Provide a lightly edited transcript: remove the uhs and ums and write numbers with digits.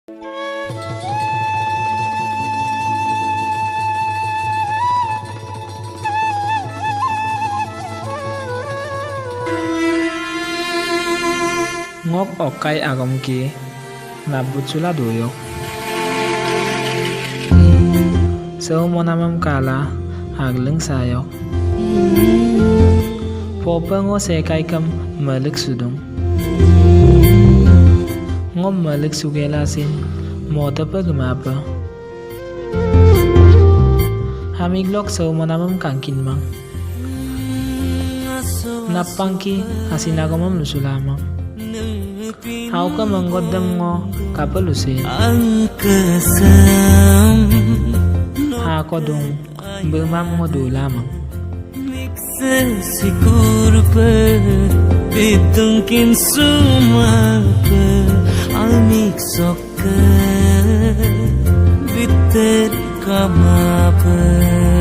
Ngok okai agam ki na butsula doyo. So monamam kala hagleng sayo. Popa ngo sekai kam malik sudung. Ngom malik sugela sin mota pa gumapa. Hamiglok so monamam kangkin mang. Napangki hasinagamam lusulamang. Hau ka manggodam ngo kapalusin. Ha ko dong bemam ngo dulamang. Sigur pe bitungkin sumar pe amik sok biter kama pe.